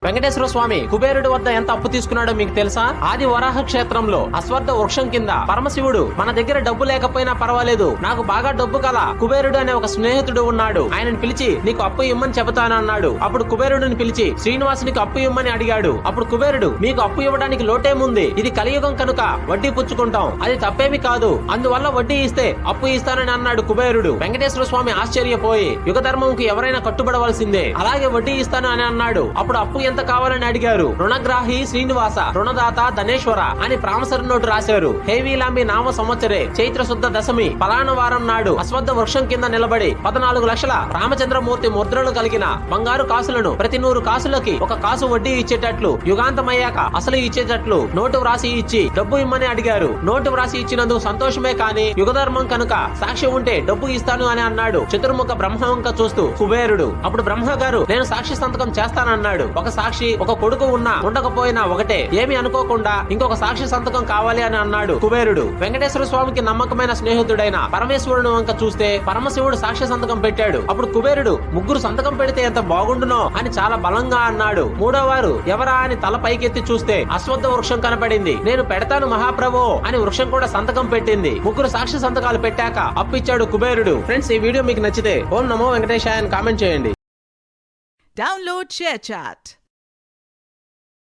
వెంకటేశ్వర స్వామి కుబేరుడి వద్ద ఎంత అప్పు తీసుకున్నాడో మీకు తెలుసా? ఆది వరాహ క్షేత్రంలో అశ్వత్థ వృక్షం కింద పరమశివుడు మన దగ్గర డబ్బు లేకపోయినా పర్వాలేదు, నాకు బాగా డబ్బు కల కుబేరుడు అనే ఒక స్నేహితుడు ఉన్నాడు, ఆయనను పిలిచి నీకు అప్పు ఇమ్మని చెబుతాను అన్నాడు. అప్పుడు కుబేరుడిని పిలిచి శ్రీనివాసునికి అప్పు ఇమ్మని అడిగాడు. అప్పుడు కుబేరుడు మీకు అప్పు ఇవ్వడానికి లోటేముంది, ఇది కలియుగం కనుక వడ్డీ పుచ్చుకుంటాం, అది తప్పేమి కాదు, అందువల్ల వడ్డీ ఇస్తే అప్పు ఇస్తానని అన్నాడు కుబేరుడు. వెంకటేశ్వర స్వామి ఆశ్చర్యపోయి యుగ ధర్మంకి ఎవరైనా కట్టుబడవలసిందే, అలాగే వడ్డీ ఇస్తాను అని అన్నాడు. అప్పుడు అప్పు ఎంత కావాలని అడిగారు. రుణగ్రాహి శ్రీనివాస, రుణదాత ధనేశ్వర అని ప్రామసరి నోటు రాశారు. హేవీలాంబి నామ సంవత్సరే చైత్ర శుద్ధ దశమి పలాన వారం నాడు అశ్వత్థ వృక్షం కింద నిలబడి 14 లక్షల రామచంద్రమూర్తి ముద్రలు కలిగిన బంగారు కాసులను ప్రతి 100 కాసులకి 1 కాసు వడ్డీ ఇచ్చేటట్లు, యుగాంతమయ్యాక అసలు ఇచ్చేటట్లు నోటు వ్రాసి ఇచ్చి డబ్బు ఇమ్మని అడిగారు. నోటు వ్రాసి ఇచ్చినందుకు సంతోషమే కాని యుగధర్మం కనుక సాక్షి ఉంటే డబ్బు ఇస్తాను అని అన్నాడు. చతుర్ముఖ బ్రహ్మ వంక చూస్తూ కుబేరుడు. అప్పుడు బ్రహ్మ గారు నేను సాక్షి సంతకం చేస్తానన్నాడు. ఒక సాక్షి ఒక కొడుకు ఉన్నా ఉండకపోయినా ఒకటే, ఏమి అనుకోకుండా ఇంకొక సాక్షి సంతకం కావాలి అని అన్నాడు కుబేరుడు. వెంకటేశ్వర స్వామికి నమ్మకమైన స్నేహితుడైన పరమేశ్వరుడు వంక చూస్తే పరమశివుడు సాక్షి సంతకం పెట్టాడు. అప్పుడు కుబేరుడు ముగ్గురు సంతకం పెడితే ఎంత బాగుండునో అని చాలా బలంగా అన్నాడు. మూడోవారు ఎవరా అని తల పైకెత్తి చూస్తే అశ్వత్థ వృక్షం కనపడింది. నేను పెడతాను మహాప్రభో అని వృక్షం కూడా సంతకం పెట్టింది. ముగ్గురు సాక్షి సంతకాలు పెట్టాక అప్పిచ్చాడు కుబేరుడు. ఫ్రెండ్స్, ఈ వీడియో మీకు నచ్చితే ఓం నమో వెంకటేశాయ అని కామెంట్ చేయండి. Download ShareChat.